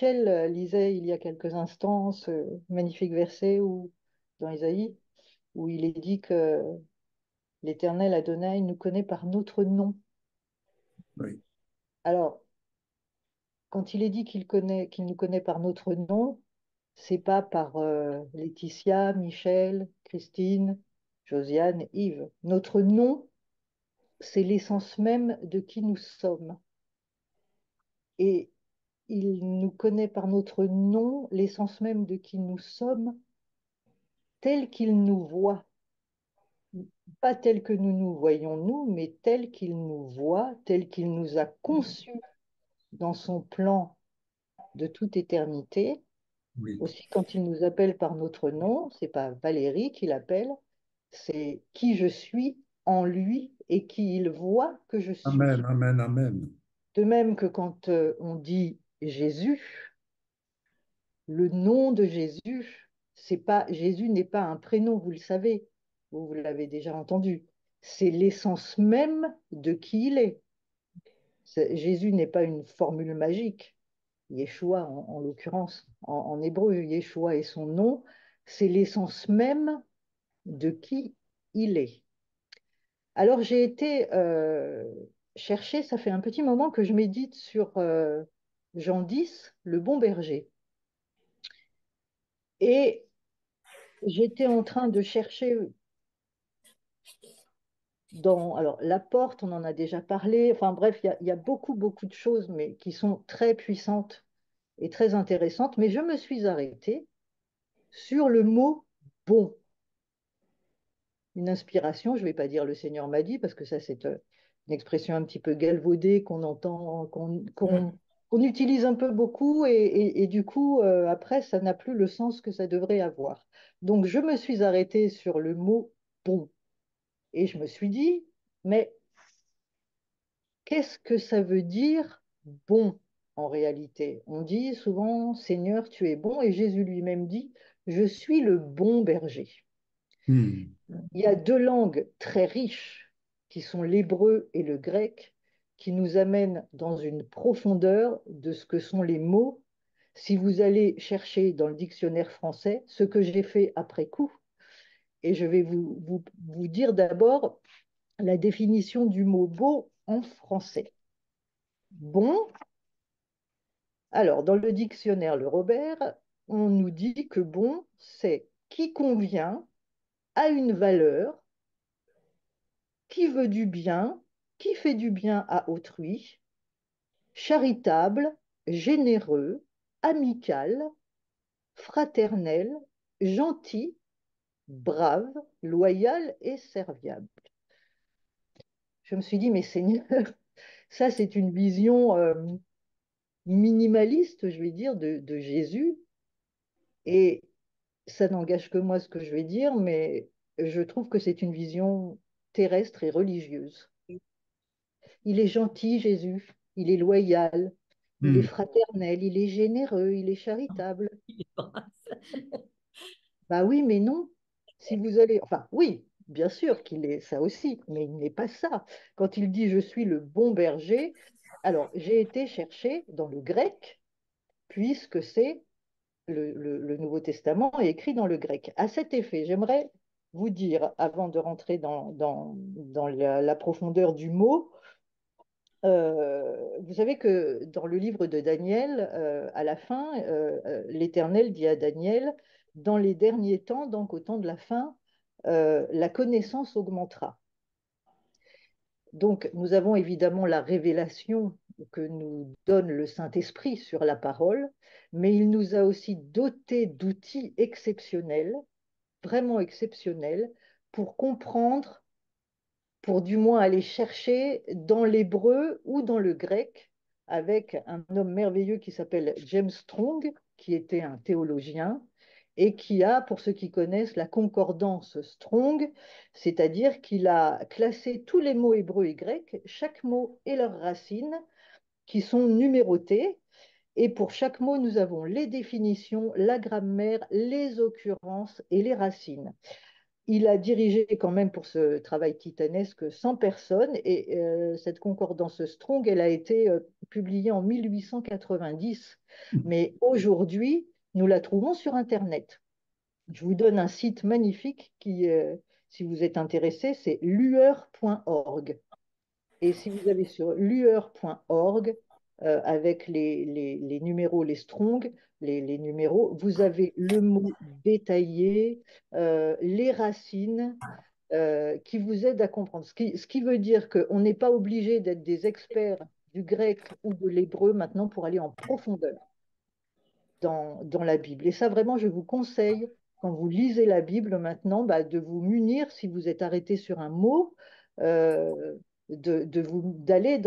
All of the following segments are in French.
Michel lisait il y a quelques instants ce magnifique verset dans Isaïe où il est dit que l'Éternel Adonai nous connaît par notre nom. Oui. Alors, quand il est dit qu'il nous connaît par notre nom, c'est pas par Laetitia, Michel, Christine, Josiane, Yves. Notre nom, c'est l'essence même de qui nous sommes. Et il nous connaît par notre nom, l'essence même de qui nous sommes, tel qu'il nous voit. Pas tel que nous nous voyons nous, mais tel qu'il nous voit, tel qu'il nous a conçus dans son plan de toute éternité. Oui. Aussi, quand il nous appelle par notre nom, c'est pas Valérie qui l'appelle, c'est qui je suis en lui et qui il voit que je Amen, suis. amen, amen. De même que quand on dit Jésus, le nom de Jésus, c'est pas Jésus n'est pas un prénom, vous le savez, vous l'avez déjà entendu. C'est l'essence même de qui il est. Jésus n'est pas une formule magique. Yeshua, en l'occurrence, en hébreu, Yeshua est son nom, c'est l'essence même de qui il est. Alors j'ai été chercher, ça fait un petit moment que je médite sur Jean 10, le bon berger. Et j'étais en train de chercher alors la porte, on en a déjà parlé, enfin bref, il y a beaucoup, beaucoup de choses, mais qui sont très puissantes et très intéressantes, mais je me suis arrêtée sur le mot bon. Une inspiration, je ne vais pas dire le Seigneur m'a dit, parce que ça, c'est une expression un petit peu galvaudée qu'on entend, qu'on utilise un peu beaucoup, et du coup, après, ça n'a plus le sens que ça devrait avoir. Donc, je me suis arrêtée sur le mot bon, et je me suis dit, mais qu'est-ce que ça veut dire bon en réalité? On dit souvent, Seigneur, tu es bon, et Jésus lui-même dit, je suis le bon berger. Hmm. Il y a deux langues très riches qui sont l'hébreu et le grec qui nous amènent dans une profondeur de ce que sont les mots. Si vous allez chercher dans le dictionnaire français, ce que j'ai fait après coup, et je vais vous dire d'abord la définition du mot beau en français. Bon, alors dans le dictionnaire Le Robert, on nous dit que bon, c'est qui convient à une valeur, qui veut du bien, qui fait du bien à autrui, charitable, généreux, amical, fraternel, gentil, brave, loyal et serviable. Je me suis dit, mais Seigneur, ça c'est une vision minimaliste, je vais dire, de Jésus. Et ça n'engage que moi ce que je vais dire, mais je trouve que c'est une vision terrestre et religieuse. Il est gentil, Jésus. Il est loyal. Il est Hmm. fraternel. Il est généreux. Il est charitable. Bah oui, mais non. Si vous allez. Enfin, oui, bien sûr qu'il est ça aussi, mais il n'est pas ça. Quand il dit je suis le bon berger, alors j'ai été chercher dans le grec, puisque c'est le Nouveau Testament est écrit dans le grec. À cet effet, j'aimerais vous dire, avant de rentrer dans la profondeur du mot, vous savez que dans le livre de Daniel, à la fin, l'Éternel dit à Daniel, dans les derniers temps, donc au temps de la fin, la connaissance augmentera. Donc nous avons évidemment la révélation que nous donne le Saint-Esprit sur la parole, mais il nous a aussi dotés d'outils exceptionnels, vraiment exceptionnels, pour comprendre, pour du moins aller chercher dans l'hébreu ou dans le grec, avec un homme merveilleux qui s'appelle James Strong, qui était un théologien, et qui a, pour ceux qui connaissent, la concordance Strong, c'est-à-dire qu'il a classé tous les mots hébreux et grecs, chaque mot et leurs racines, qui sont numérotées, et pour chaque mot, nous avons les définitions, la grammaire, les occurrences et les racines. il a dirigé quand même pour ce travail titanesque 100 personnes et cette concordance Strong, elle a été publiée en 1890. Mais aujourd'hui, nous la trouvons sur Internet. Je vous donne un site magnifique qui, si vous êtes intéressé, c'est lueur.org. Et si vous allez sur lueur.org, avec les numéros, les strong, les numéros, vous avez le mot détaillé, les racines, qui vous aident à comprendre. Ce qui veut dire qu'on n'est pas obligé d'être des experts du grec ou de l'hébreu maintenant pour aller en profondeur dans la Bible. Et ça, vraiment, je vous conseille, quand vous lisez la Bible maintenant, bah, de vous munir, si vous êtes arrêté sur un mot, euh, d'aller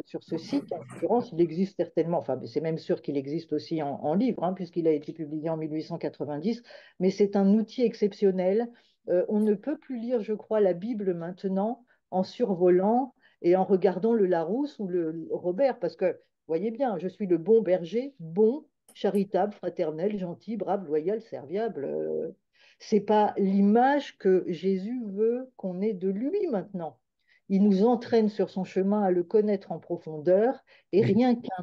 sur ce site. En l'occurrence, il existe certainement, enfin, c'est même sûr qu'il existe aussi en livre, hein, puisqu'il a été publié en 1890, mais c'est un outil exceptionnel. On ne peut plus lire, je crois, la Bible maintenant en survolant et en regardant le Larousse ou le Robert, parce que, voyez bien, je suis le bon berger, bon, charitable, fraternel, gentil, brave, loyal, serviable. C'est pas l'image que Jésus veut qu'on ait de lui maintenant. Il nous entraîne sur son chemin à le connaître en profondeur et Oui. rien qu'un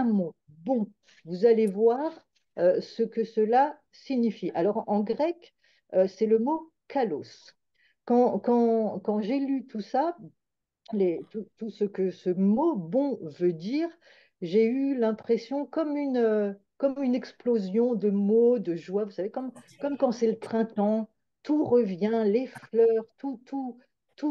mot, bon, vous allez voir ce que cela signifie. Alors en grec, c'est le mot kalos. Quand j'ai lu tout ça, tout ce que ce mot bon veut dire, j'ai eu l'impression comme une explosion de mots, de joie, vous savez, comme quand c'est le printemps, tout revient, les fleurs, tout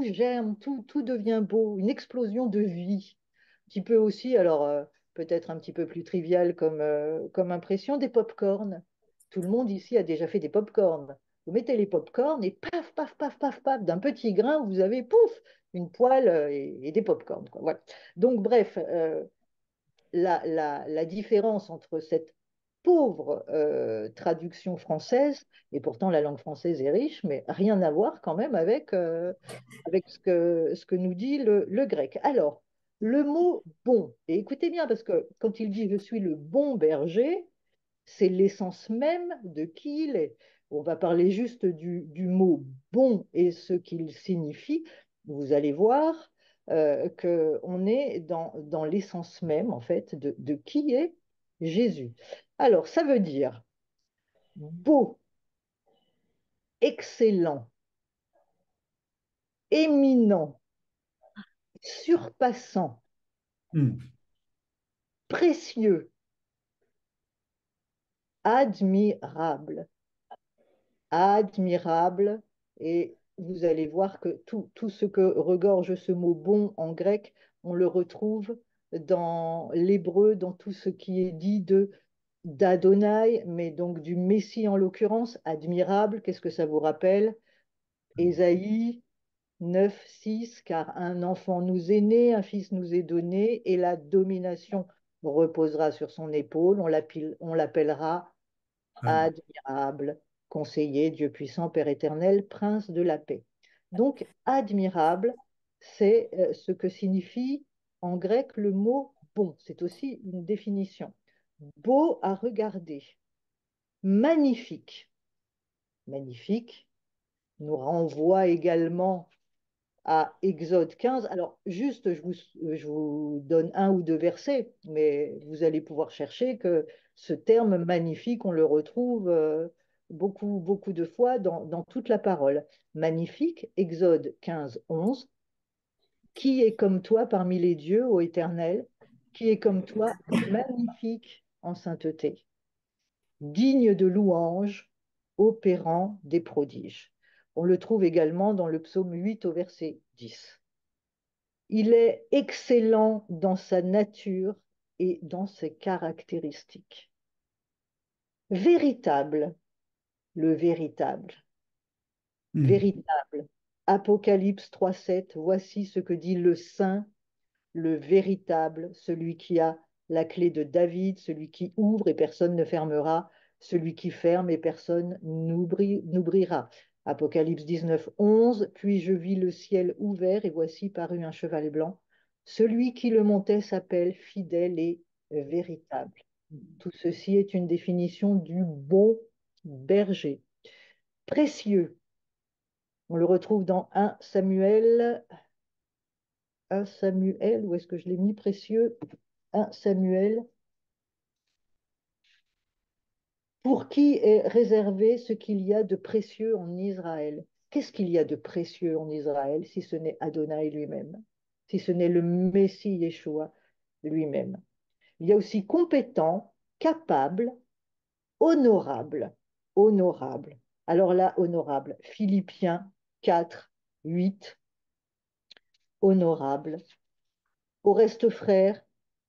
germe, tout devient beau, une explosion de vie. Un petit peu aussi, alors peut-être un petit peu plus trivial comme impression, des pop-corn. Tout le monde ici a déjà fait des pop-corn. Vous mettez les pop-corn et paf, paf, paf, paf, paf, d'un petit grain, vous avez pouf, une poêle et des pop-corn, quoi. Voilà. Donc, bref, la différence entre cette pauvre traduction française, et pourtant la langue française est riche, mais rien à voir quand même avec ce que nous dit le grec. Alors, le mot bon, et écoutez bien, parce que quand il dit je suis le bon berger, c'est l'essence même de qui il est. On va parler juste du mot bon et ce qu'il signifie. Vous allez voir qu'on est dans l'essence même, en fait, de qui est Jésus. Alors, ça veut dire beau, excellent, éminent, surpassant, Hmm. précieux, admirable. Admirable. Et vous allez voir que tout ce que regorge ce mot bon en grec, on le retrouve dans l'hébreu, dans tout ce qui est dit d'Adonai, mais donc du Messie en l'occurrence, admirable. Qu'est-ce que ça vous rappelle? Ésaïe 9:6, car un enfant nous est né, un fils nous est donné, et la domination reposera sur son épaule. On l'appellera Amen. admirable, conseiller, Dieu puissant, Père éternel, prince de la paix. Donc, admirable, c'est ce que signifie en grec le mot bon. C'est aussi une définition. Beau à regarder, magnifique. Magnifique nous renvoie également à Exode 15. Alors, juste, je vous donne un ou deux versets, mais vous allez pouvoir chercher que ce terme magnifique, on le retrouve beaucoup, beaucoup de fois dans toute la parole. Magnifique, Exode 15, 11. Qui est comme toi parmi les dieux, ô Éternel? Qui est comme toi, magnifique en sainteté, digne de louange, opérant des prodiges. On le trouve également dans le psaume 8 au verset 10. Il est excellent dans sa nature et dans ses caractéristiques. Véritable, le véritable, Hmm. véritable. Apocalypse 3:7, voici ce que dit le Saint, le véritable, celui qui a la clé de David, celui qui ouvre et personne ne fermera, celui qui ferme et personne n'ouvrira. Apocalypse 19:11, puis je vis le ciel ouvert et voici parut un cheval blanc. Celui qui le montait s'appelle fidèle et véritable. Tout ceci est une définition du bon berger. Précieux. On le retrouve dans 1 Samuel, 1 Samuel, où est-ce que je l'ai mis précieux? 1 Samuel. Pour qui est réservé ce qu'il y a de précieux en Israël? Qu'est-ce qu'il y a de précieux en Israël si ce n'est Adonai lui-même, si ce n'est le Messie Yeshua lui-même? Il y a aussi compétent, capable, honorable, honorable. Alors là, honorable. Philippiens 4, 8, honorable. Au reste, frères,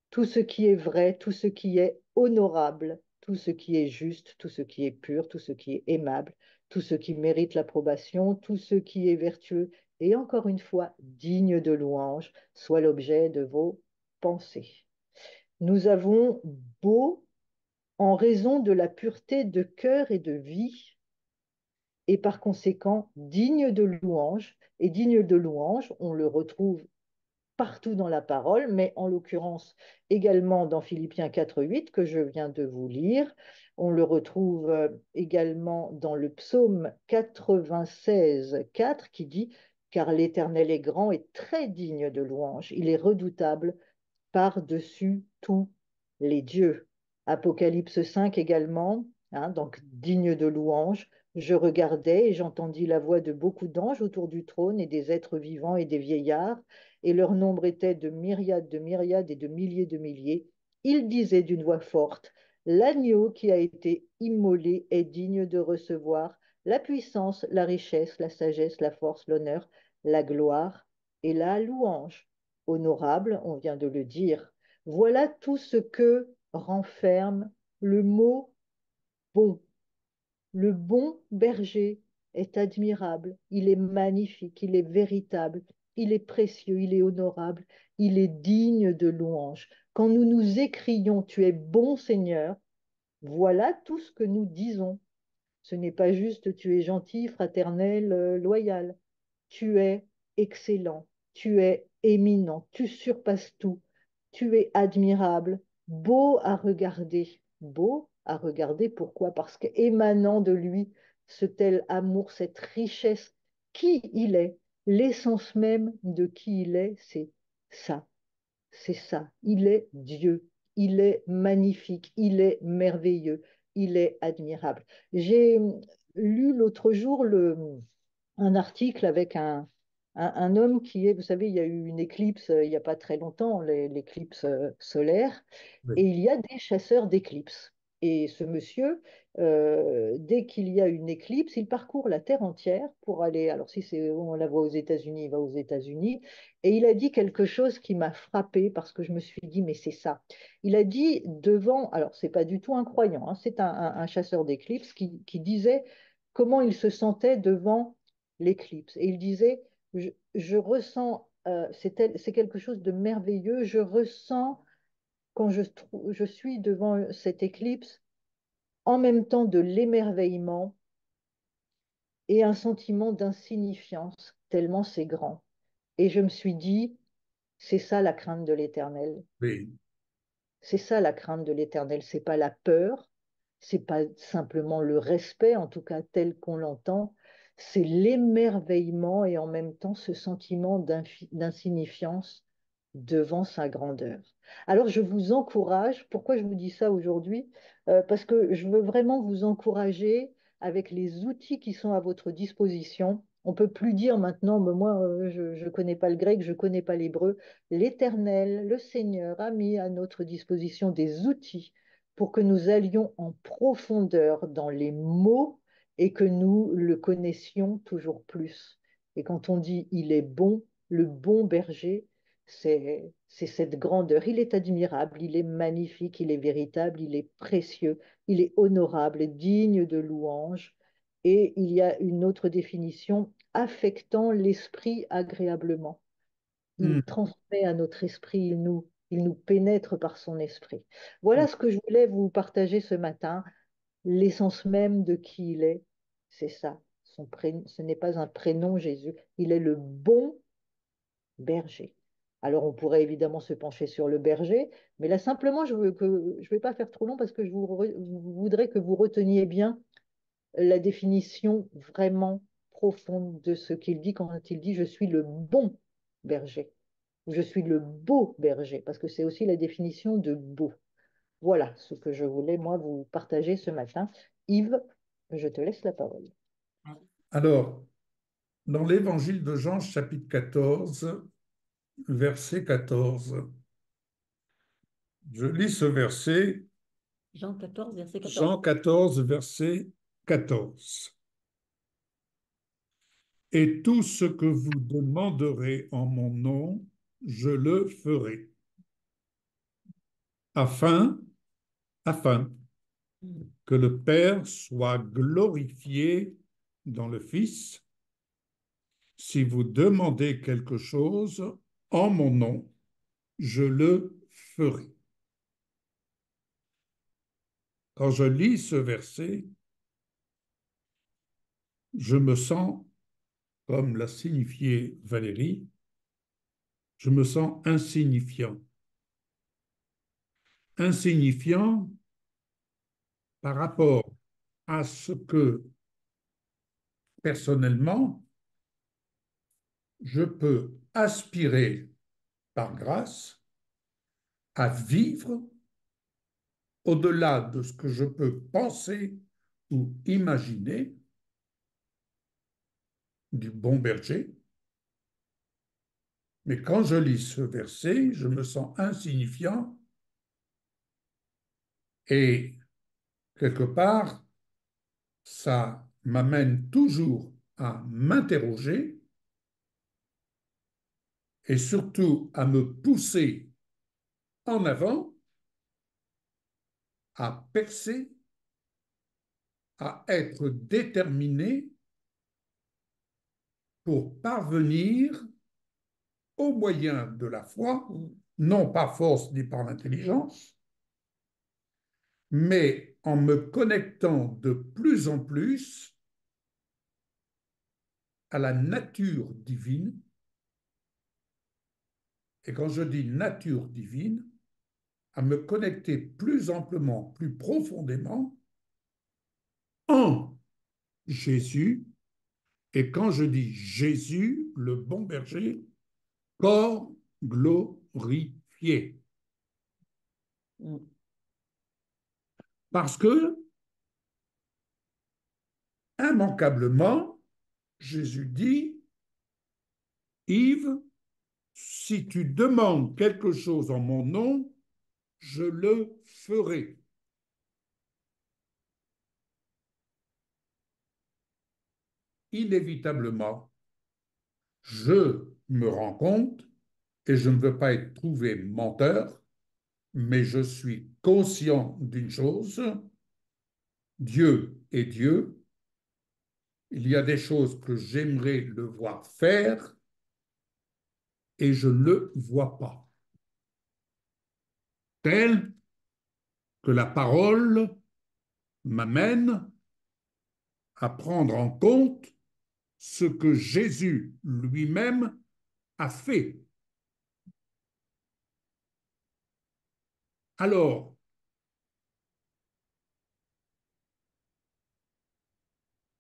tout ce qui est vrai, tout ce qui est honorable, tout ce qui est juste, tout ce qui est pur, tout ce qui est aimable, tout ce qui mérite l'approbation, tout ce qui est vertueux et encore une fois digne de louange, soit l'objet de vos pensées. Nous avons beau en raison de la pureté de cœur et de vie, et par conséquent digne de louange. Et digne de louange, on le retrouve partout dans la parole, mais en l'occurrence également dans Philippiens 4.8 que je viens de vous lire. On le retrouve également dans le psaume 96.4 qui dit car l'Éternel est grand et très digne de louange, il est redoutable par-dessus tous les dieux. Apocalypse 5 également, hein, donc digne de louange. Je regardais et j'entendis la voix de beaucoup d'anges autour du trône et des êtres vivants et des vieillards, et leur nombre était de myriades et de milliers. Ils disaient d'une voix forte, l'agneau qui a été immolé est digne de recevoir la puissance, la richesse, la sagesse, la force, l'honneur, la gloire et la louange. Honorable, on vient de le dire. Voilà tout ce que renferme le mot bon. Le bon berger est admirable, il est magnifique, il est véritable, il est précieux, il est honorable, il est digne de louange. Quand nous nous écrions, tu es bon Seigneur, voilà tout ce que nous disons. Ce n'est pas juste tu es gentil, fraternel, loyal. Tu es excellent, tu es éminent, tu surpasses tout, tu es admirable, beau à regarder. Beau à regarder, pourquoi? Parce qu'émanant de lui, ce tel amour, cette richesse, qui il est, l'essence même de qui il est, ça, c'est ça. Il est Dieu, il est magnifique, il est merveilleux, il est admirable. J'ai lu l'autre jour un article avec un homme qui est, vous savez, il y a eu une éclipse il n'y a pas très longtemps, l'éclipse solaire, et Oui, il y a des chasseurs d'éclipses. Et ce monsieur, dès qu'il y a une éclipse, il parcourt la Terre entière pour aller, alors si c'est, on la voit aux États-Unis, il va aux États-Unis, et il a dit quelque chose qui m'a frappée parce que je me suis dit, mais c'est ça. Il a dit devant, alors c'est pas du tout un croyant, hein, c'est un chasseur d'éclipses qui disait comment il se sentait devant l'éclipse. Et il disait, je ressens, c'est quelque chose de merveilleux, je ressens quand je suis devant cette éclipse, en même temps de l'émerveillement et un sentiment d'insignifiance, tellement c'est grand. Et je me suis dit, c'est ça la crainte de l'Éternel. oui. C'est ça la crainte de l'Éternel. C'est pas la peur, c'est pas simplement le respect, en tout cas tel qu'on l'entend, c'est l'émerveillement et en même temps ce sentiment d'insignifiance devant sa grandeur. Alors je vous encourage, pourquoi je vous dis ça aujourd'hui? Parce que je veux vraiment vous encourager avec les outils qui sont à votre disposition. On peut plus dire maintenant, mais moi, je ne connais pas le grec, je ne connais pas l'hébreu. L'Éternel, le Seigneur, a mis à notre disposition des outils pour que nous allions en profondeur dans les mots et que nous le connaissions toujours plus. Et quand on dit il est bon, le bon berger, c'est cette grandeur. Il est admirable, il est magnifique, il est véritable, il est précieux, il est honorable, digne de louange. Et il y a une autre définition, affectant l'esprit agréablement. Hmm, Il transmet à notre esprit, il nous pénètre par son esprit. Voilà ce que je voulais vous partager ce matin. L'essence même de qui il est, c'est ça. Ce n'est pas un prénom, Jésus. Il est le bon berger. Alors, on pourrait évidemment se pencher sur le berger, mais là, simplement, je vais pas faire trop long parce que je voudrais que vous reteniez bien la définition vraiment profonde de ce qu'il dit quand il dit je suis le bon berger, ou je suis le beau berger, parce que c'est aussi la définition de beau. Voilà ce que je voulais, moi, vous partager ce matin. Yves, je te laisse la parole. Alors, dans l'évangile de Jean, chapitre 14, verset 14, je lis ce verset, Jean 14, verset 14. Jean 14, verset 14. Et tout ce que vous demanderez en mon nom, je le ferai, afin, afin que le Père soit glorifié dans le Fils. Si vous demandez quelque chose en mon nom, je le ferai. Quand je lis ce verset, je me sens, comme l'a signifié Valérie, je me sens insignifiant. Insignifiant par rapport à ce que, personnellement, je peux aspirer par grâce à vivre au-delà de ce que je peux penser ou imaginer du bon berger. Mais quand je lis ce verset, je me sens insignifiant et quelque part, ça m'amène toujours à m'interroger et surtout à me pousser en avant, à percer, à être déterminé pour parvenir au moyen de la foi, non par force ni par l'intelligence, mais en me connectant de plus en plus à la nature divine. Et quand je dis nature divine, à me connecter plus amplement, plus profondément en Jésus. Et quand je dis Jésus, le bon berger, corps glorifié. Parce que, immanquablement, Jésus dit, Yves, si tu demandes quelque chose en mon nom, je le ferai. Inévitablement, je me rends compte, et je ne veux pas être trouvé menteur, mais je suis conscient d'une chose, Dieu est Dieu, il y a des choses que j'aimerais le voir faire et je ne le vois pas. Tel que la parole m'amène à prendre en compte ce que Jésus lui-même a fait. Alors,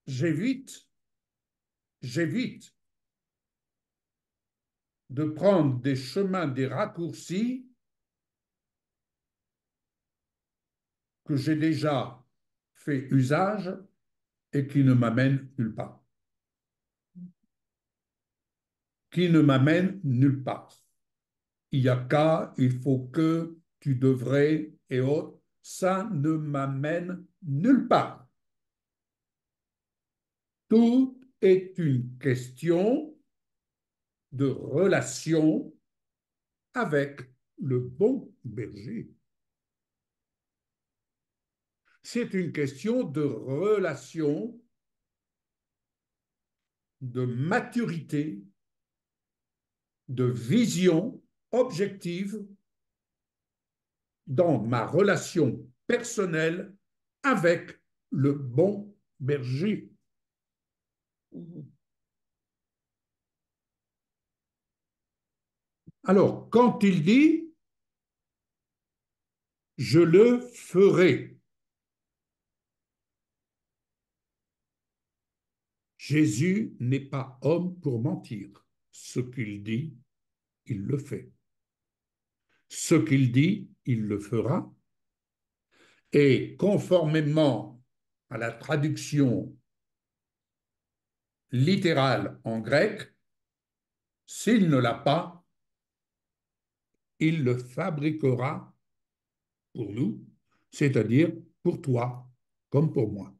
j'évite de prendre des chemins, des raccourcis que j'ai déjà fait usage et qui ne m'amènent nulle part. Qui ne m'amènent nulle part. Il y a qu'à, il faut que, tu devrais et autres. Ça ne m'amène nulle part. Tout est une question de relation avec le bon berger. C'est une question de relation, de maturité, de vision objective dans ma relation personnelle avec le bon berger. Alors, quand il dit « je le ferai », Jésus n'est pas homme pour mentir. Ce qu'il dit, il le fait. Ce qu'il dit, il le fera. Et conformément à la traduction littérale en grec, s'il ne l'a pas, il le fabriquera pour nous, c'est-à-dire pour toi comme pour moi.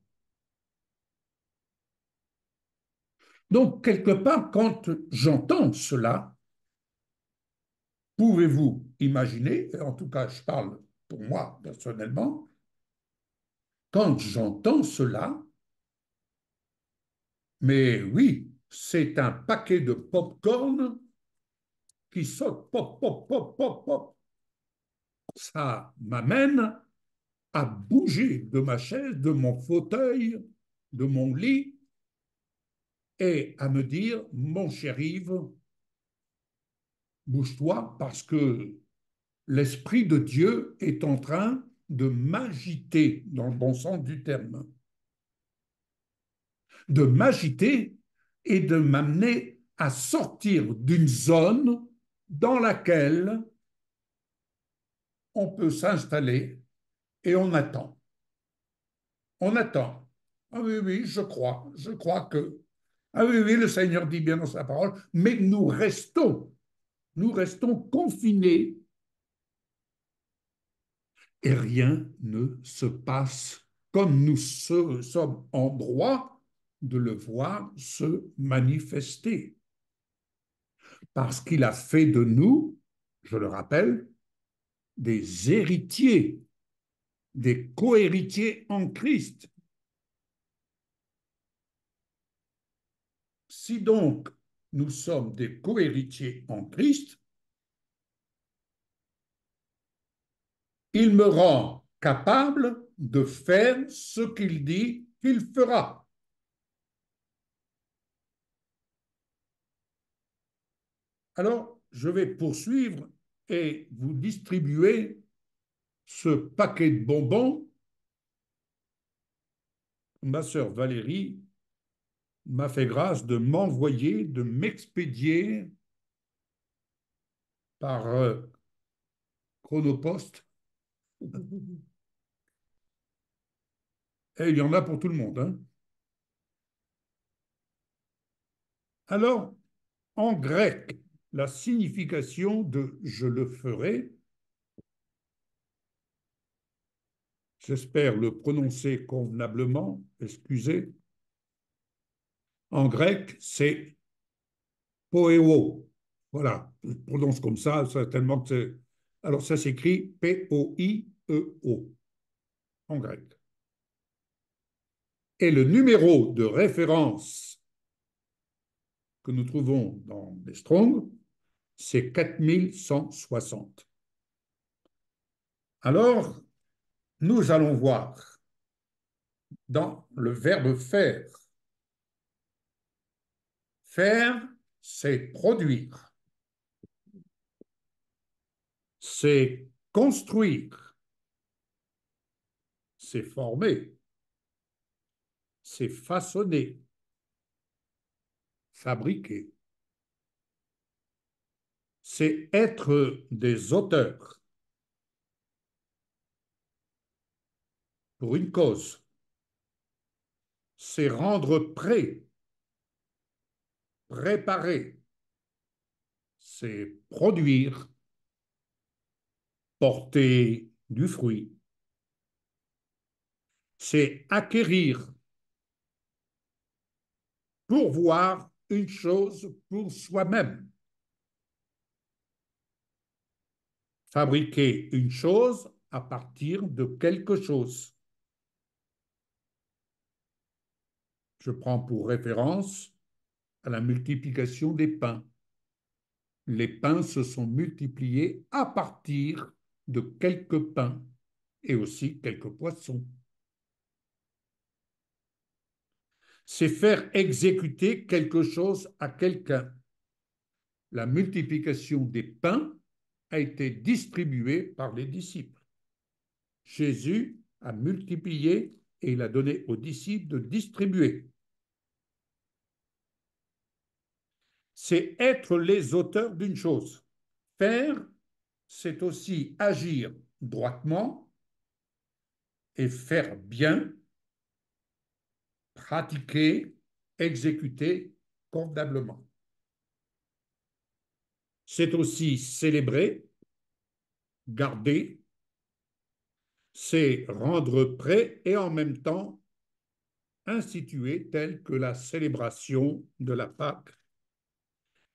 Donc, quelque part, quand j'entends cela, pouvez-vous imaginer, et en tout cas, je parle pour moi personnellement, quand j'entends cela, mais oui, c'est un paquet de pop-corn qui saute, pop, pop, pop, pop, pop. Ça m'amène à bouger de ma chaise, de mon fauteuil, de mon lit, et à me dire, mon cher Yves, bouge-toi parce que l'Esprit de Dieu est en train de m'agiter, dans le bon sens du terme, de m'agiter et de m'amener à sortir d'une zone dans laquelle on peut s'installer et on attend. On attend. Ah oui, oui, je crois que. Ah oui, oui, le Seigneur dit bien dans sa parole, mais nous restons confinés et rien ne se passe comme nous sommes en droit de le voir se manifester. Parce qu'il a fait de nous, je le rappelle, des héritiers, des cohéritiers en Christ. Si donc nous sommes des cohéritiers en Christ, il me rend capable de faire ce qu'il dit qu'il fera. Alors, je vais poursuivre et vous distribuer ce paquet de bonbons. Ma sœur Valérie m'a fait grâce de m'envoyer, de m'expédier par Chronopost. Et il y en a pour tout le monde. Hein. Alors, en grec, la signification de je le ferai, j'espère le prononcer convenablement, excusez, en grec, c'est poeo. Voilà, je prononce comme ça tellement que c'est. Alors, ça s'écrit P-O-I-E-O en grec. Et le numéro de référence que nous trouvons dans les Strong, c'est 4160. Alors, nous allons voir dans le verbe faire. Faire, c'est produire, c'est construire, c'est former, c'est façonner, fabriquer, c'est être des auteurs pour une cause, c'est rendre prêt, préparer, c'est produire, porter du fruit, c'est acquérir, pourvoir une chose pour soi-même, fabriquer une chose à partir de quelque chose. Je prends pour référence à la multiplication des pains. Les pains se sont multipliés à partir de quelques pains et aussi quelques poissons. C'est faire exécuter quelque chose à quelqu'un. La multiplication des pains a été distribuée par les disciples. Jésus a multiplié et il a donné aux disciples de distribuer. c'est être les auteurs d'une chose. Faire, c'est aussi agir droitement et faire bien, pratiquer, exécuter convenablement. C'est aussi célébrer, garder, c'est rendre prêt et en même temps instituer telle que la célébration de la Pâque,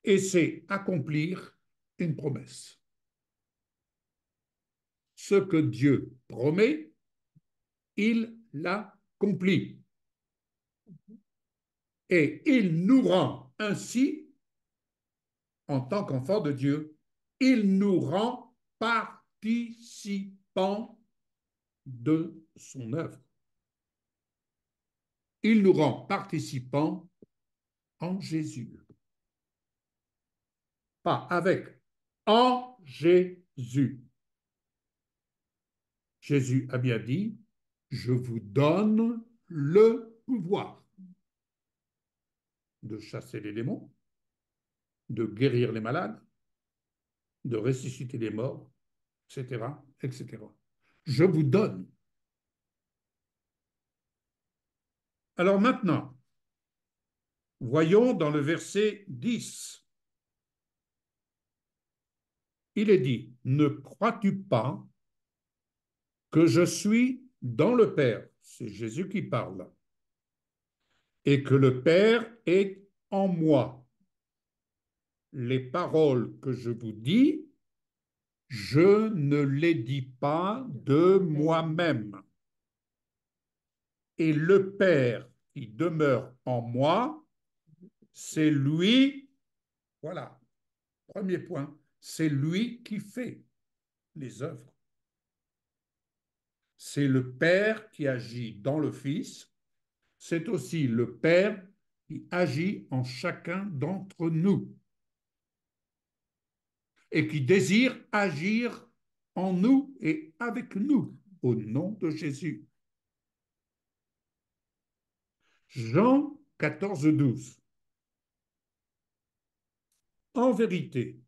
et c'est accomplir une promesse. Ce que Dieu promet, il l'accomplit. Et il nous rend ainsi, en tant qu'enfants de Dieu, il nous rend participants de son œuvre. Il nous rend participants en Jésus. Pas avec, en Jésus. Jésus a bien dit, je vous donne le pouvoir de chasser les démons, de guérir les malades, de ressusciter les morts, etc., etc. Je vous donne. Alors maintenant, voyons dans le verset 10. Il est dit, ne crois-tu pas que je suis dans le Père? C'est Jésus qui parle. Et que le Père est en moi. Les paroles que je vous dis, je ne les dis pas de moi-même. Et le Père qui demeure en moi, c'est lui, voilà, premier point, c'est lui qui fait les œuvres. C'est le Père qui agit dans le Fils, c'est aussi le Père qui agit en chacun d'entre nous et qui désire agir en nous et avec nous, au nom de Jésus. Jean 14, 12. En vérité,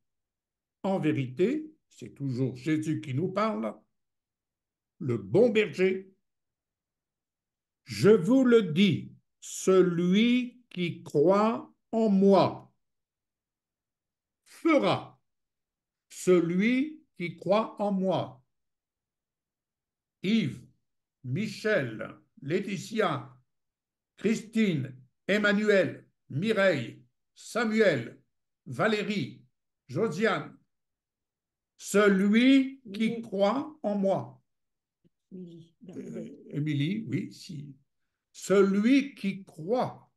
c'est toujours Jésus qui nous parle, le bon berger. Je vous le dis, celui qui croit en moi fera. Celui qui croit en moi. Yves, Michel, Laetitia, Christine, Emmanuel, Mireille, Samuel, Valérie, Josiane, celui qui croit en moi. Émilie, oui, si. Celui qui croit.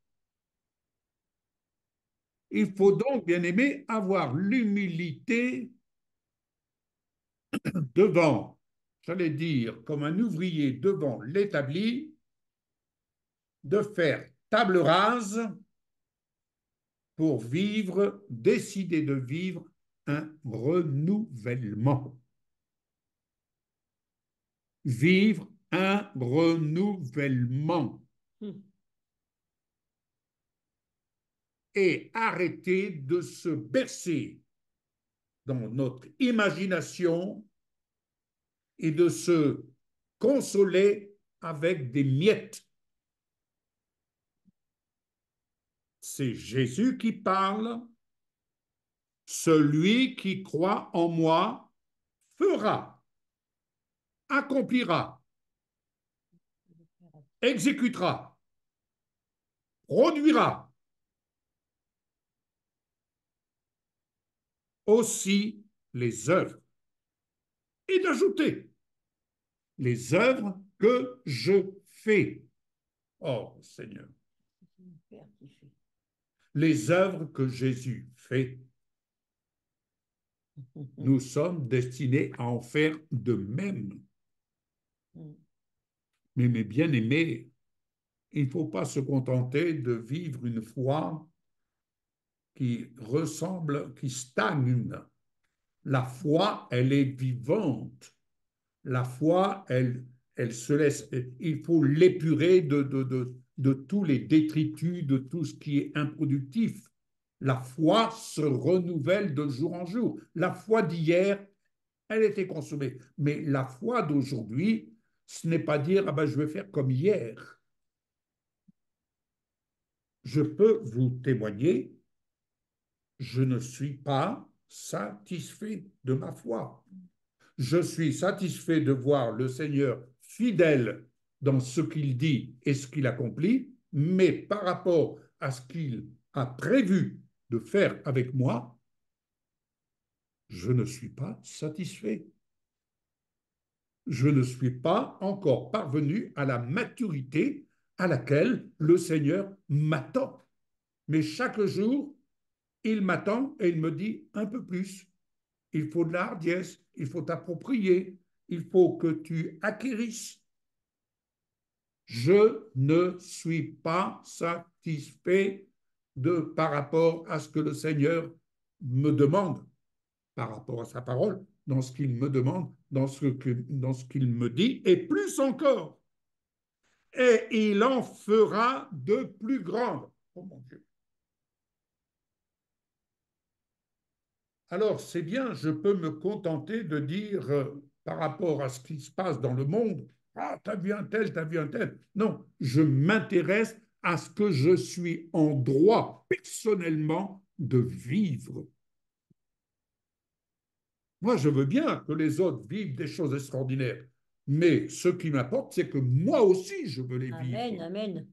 Il faut donc, bien aimé, avoir l'humilité devant, j'allais dire, comme un ouvrier devant l'établi, de faire table rase pour vivre, décider de vivre un renouvellement. Vivre un renouvellement. Et arrêter de se bercer dans notre imagination et de se consoler avec des miettes. C'est Jésus qui parle. Celui qui croit en moi fera, accomplira, exécutera, produira aussi les œuvres. Et d'ajouter les œuvres que je fais. Oh Seigneur. Les œuvres que Jésus fait, nous sommes destinés à en faire de même. Mais mes bien-aimés, il ne faut pas se contenter de vivre une foi qui ressemble, qui stagne. La foi, elle est vivante. La foi, elle se laisse, il faut l'épurer de tous les détritus, de tout ce qui est improductif. La foi se renouvelle de jour en jour. La foi d'hier, elle était consommée. Mais la foi d'aujourd'hui, ce n'est pas dire, ah ben, je vais faire comme hier. Je peux vous témoigner, je ne suis pas satisfait de ma foi. Je suis satisfait de voir le Seigneur fidèle dans ce qu'il dit et ce qu'il accomplit, mais par rapport à ce qu'il a prévu de faire avec moi, je ne suis pas satisfait. Je ne suis pas encore parvenu à la maturité à laquelle le Seigneur m'attend. Mais chaque jour, il m'attend et il me dit un peu plus. Il faut de la hardiesse, il faut t'approprier, il faut que tu acquérisses. Je ne suis pas satisfait par rapport à ce que le Seigneur me demande, par rapport à sa parole, dans ce qu'il me demande, dans ce qu'il me dit, et plus encore. Et il en fera de plus grandes. Oh mon Dieu. Alors, c'est bien, je peux me contenter de dire par rapport à ce qui se passe dans le monde, ah, t'as vu un tel, t'as vu un tel. Non, je m'intéresse à ce que je suis en droit personnellement de vivre. Moi, je veux bien que les autres vivent des choses extraordinaires, mais ce qui m'importe, c'est que moi aussi, je veux les vivre. Amen, amen.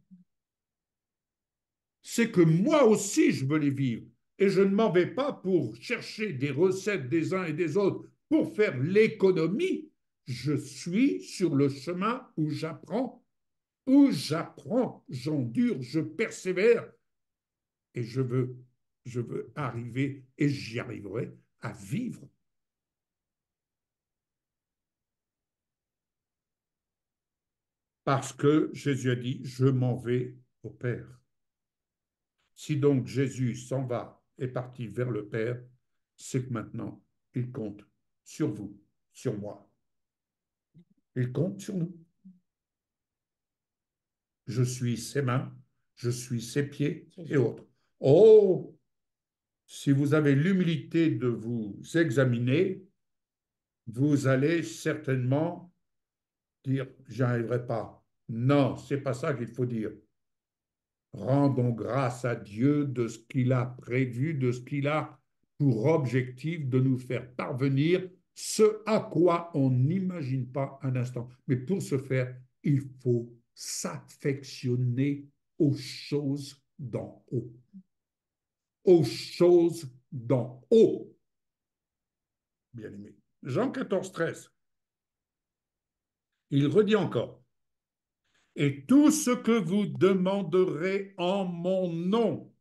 C'est que moi aussi, je veux les vivre. Et je ne m'en vais pas pour chercher des recettes des uns et des autres pour faire l'économie. Je suis sur le chemin où j'apprends, j'endure, je persévère. Et je veux arriver, et j'y arriverai, à vivre. Parce que Jésus a dit, je m'en vais au Père. Si donc Jésus s'en va, est parti vers le Père, c'est que maintenant, il compte sur vous, sur moi. Il compte sur nous. Je suis ses mains, je suis ses pieds et autres. Oh, si vous avez l'humilité de vous examiner, vous allez certainement dire, j'n'y arriverai pas. Non, c'est pas ça qu'il faut dire. Rendons grâce à Dieu de ce qu'il a prévu, de ce qu'il a pour objectif de nous faire parvenir ce à quoi on n'imagine pas un instant. Mais pour ce faire, il faut s'affectionner aux choses d'en haut. Aux choses d'en haut. Bien aimé. Jean 14, 13. Il redit encore. Et tout ce que vous demanderez en mon nom,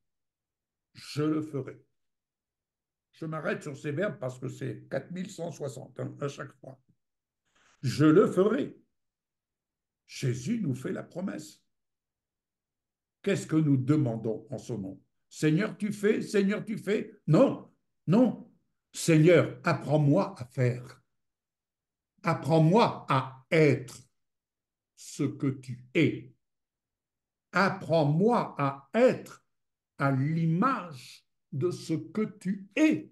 je le ferai. Je m'arrête sur ces verbes parce que c'est 4160 à chaque fois. Je le ferai. Jésus nous fait la promesse. Qu'est-ce que nous demandons en son nom? Seigneur, tu fais, Seigneur, tu fais. Non, non. Seigneur, apprends-moi à faire. Apprends-moi à être ce que tu es. Apprends-moi à être à l'image de ce que tu es.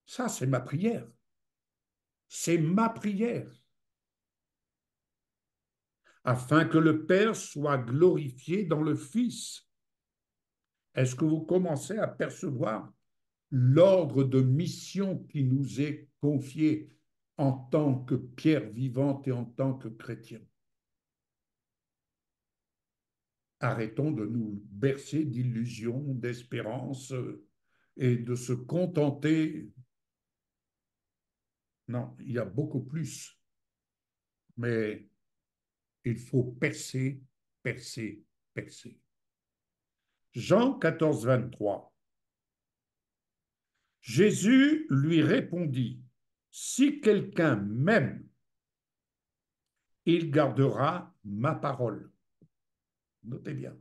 Ça, c'est ma prière. C'est ma prière. Afin que le Père soit glorifié dans le Fils. Est-ce que vous commencez à percevoir l'ordre de mission qui nous est confié en tant que pierre vivante et en tant que chrétien? Arrêtons de nous bercer d'illusions, d'espérances et de se contenter. Non, il y a beaucoup plus. Mais il faut percer, percer, percer. Jean 14, 23. Jésus lui répondit, si quelqu'un m'aime, il gardera ma parole. Notez bien.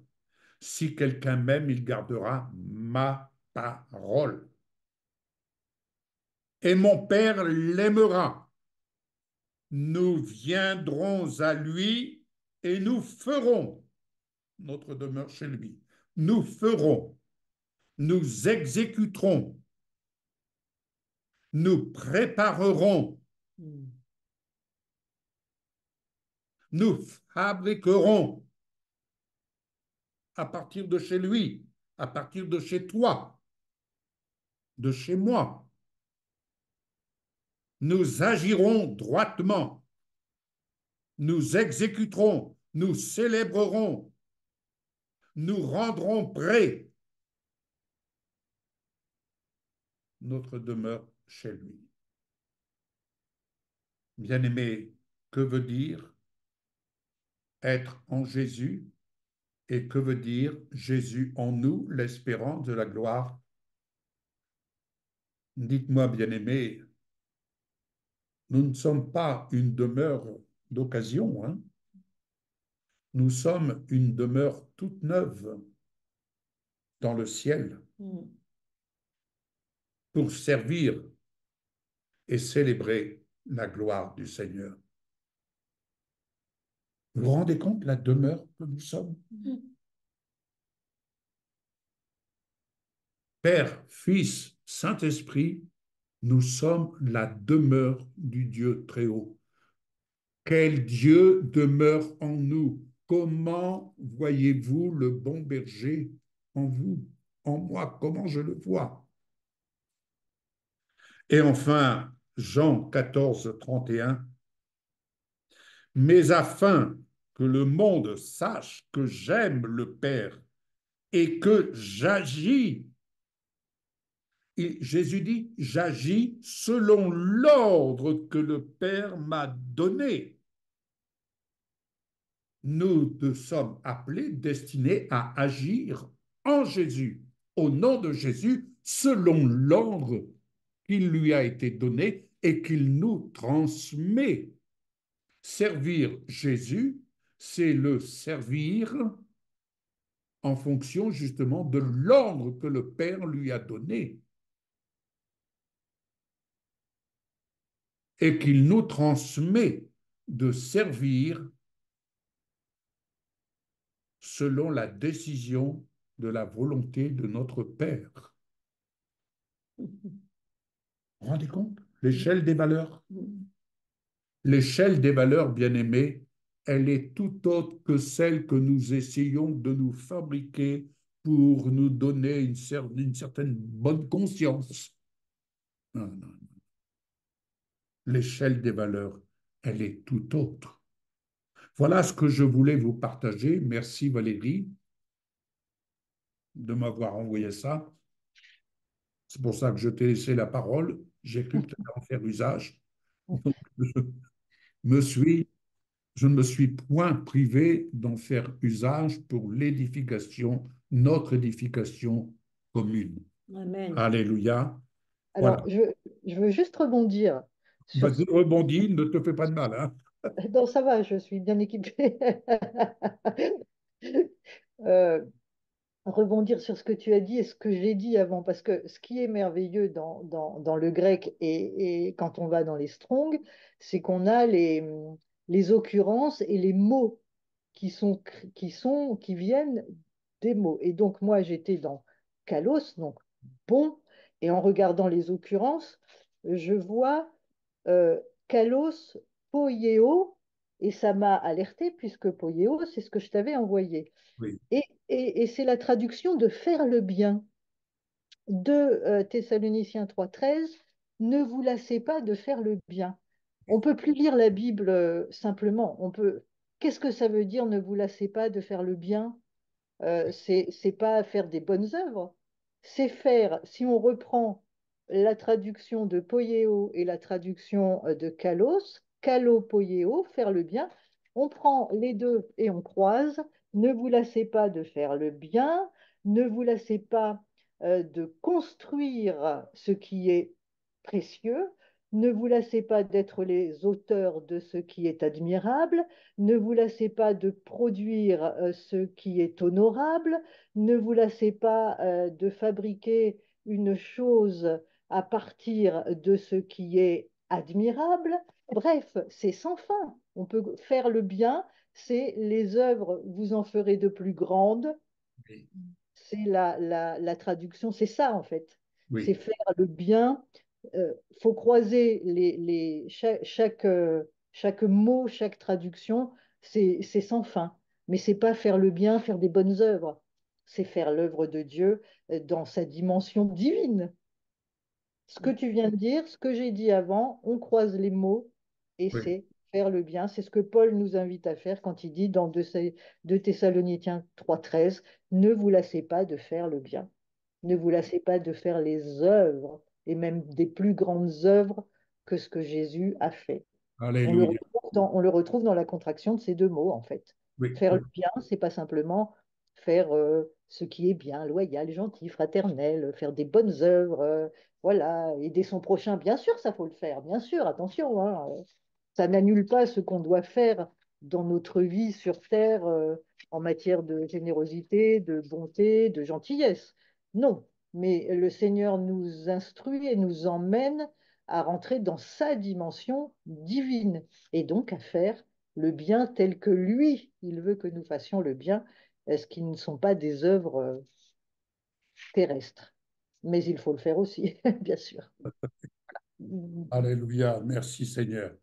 Si quelqu'un m'aime, il gardera ma parole. Et mon Père l'aimera. Nous viendrons à lui et nous ferons notre demeure chez lui. nous ferons, nous exécuterons, nous préparerons, Mm. nous fabriquerons à partir de chez lui, à partir de chez toi, de chez moi. Nous agirons droitement, nous exécuterons, nous célébrerons, nous rendrons prêt notre demeure chez lui. Bien-aimé, que veut dire être en Jésus et que veut dire Jésus en nous, l'espérance de la gloire? Dites-moi, bien-aimé, nous ne sommes pas une demeure d'occasion, hein? Nous sommes une demeure toute neuve dans le ciel Mm. pour servir et célébrer la gloire du Seigneur. Vous vous rendez compte la demeure que nous sommes? Mm. Père, Fils, Saint-Esprit, nous sommes la demeure du Dieu très haut. Quel Dieu demeure en nous? Comment voyez-vous le bon berger en vous, en moi? Comment je le vois? Et enfin, Jean 14, 31. Mais afin que le monde sache que j'aime le Père et que j'agis, et Jésus dit, j'agis selon l'ordre que le Père m'a donné. Nous sommes appelés, destinés à agir en Jésus, au nom de Jésus, selon l'ordre qui lui a été donné et qu'il nous transmet. Servir Jésus, c'est le servir en fonction justement de l'ordre que le Père lui a donné et qu'il nous transmet de servir selon la décision de la volonté de notre Père. Vous vous rendez compte? L'échelle des valeurs. Mm. L'échelle des valeurs, bien-aimées, elle est tout autre que celle que nous essayons de nous fabriquer pour nous donner une certaine bonne conscience. Non, non. L'échelle des valeurs, elle est tout autre. Voilà ce que je voulais vous partager. Merci Valérie de m'avoir envoyé ça. C'est pour ça que je t'ai laissé la parole. J'ai cru que tu allais en faire usage. Donc, me suis, je ne me suis point privé d'en faire usage pour l'édification, notre édification commune. Amen. Alléluia. Voilà. Alors, je veux juste rebondir sur ce... Vas-y, rebondis, ne te fais pas de mal, hein. Non, ça va, je suis bien équipée. Euh, rebondir sur ce que tu as dit et ce que j'ai dit avant, parce que ce qui est merveilleux dans le grec et quand on va dans les Strong, c'est qu'on a les occurrences et les mots qui viennent des mots. Et donc, moi, j'étais dans kalos, donc bon, et en regardant les occurrences, je vois kalos poieo, et ça m'a alerté puisque poieo, c'est ce que je t'avais envoyé. Oui, Et c'est la traduction de faire le bien de Thessaloniciens 3,13. Ne vous lassez pas de faire le bien. On peut plus lire la Bible simplement. On peut. Qu'est-ce que ça veut dire ne vous lassez pas de faire le bien? C'est pas faire des bonnes œuvres. C'est faire, si on reprend la traduction de poieo et la traduction de kalos, kalo poieo, faire le bien, on prend les deux et on croise. Ne vous lassez pas de faire le bien, ne vous lassez pas de construire ce qui est précieux, ne vous lassez pas d'être les auteurs de ce qui est admirable, ne vous lassez pas de produire ce qui est honorable, ne vous lassez pas de fabriquer une chose à partir de ce qui est admirable. Bref, c'est sans fin. On peut faire le bien, c'est les œuvres, vous en ferez de plus grandes. oui. c'est la traduction, c'est ça en fait. C'est oui, faire le bien. Faut croiser chaque mot, chaque traduction, c'est sans fin. Mais c'est pas faire le bien, faire des bonnes œuvres. C'est faire l'œuvre de Dieu dans sa dimension divine. Ce que tu viens de dire, ce que j'ai dit avant, on croise les mots et oui. c'est faire le bien. C'est ce que Paul nous invite à faire quand il dit dans 2 Thessaloniciens 3,13, ne vous lassez pas de faire le bien. Ne vous lassez pas de faire les œuvres et même des plus grandes œuvres que ce que Jésus a fait. Alléluia. On le retrouve dans la contraction de ces deux mots, en fait. Oui, Faire oui. le bien, c'est pas simplement faire ce qui est bien, loyal, gentil, fraternel, faire des bonnes œuvres, voilà, aider son prochain. Bien sûr, ça faut le faire, bien sûr, attention, hein, ça n'annule pas ce qu'on doit faire dans notre vie sur Terre en matière de générosité, de bonté, de gentillesse. Non, mais le Seigneur nous instruit et nous emmène à rentrer dans sa dimension divine et donc à faire le bien tel que lui, il veut que nous fassions le bien, ce qui ne sont pas des œuvres terrestres. Mais il faut le faire aussi, bien sûr. Alléluia. Merci Seigneur.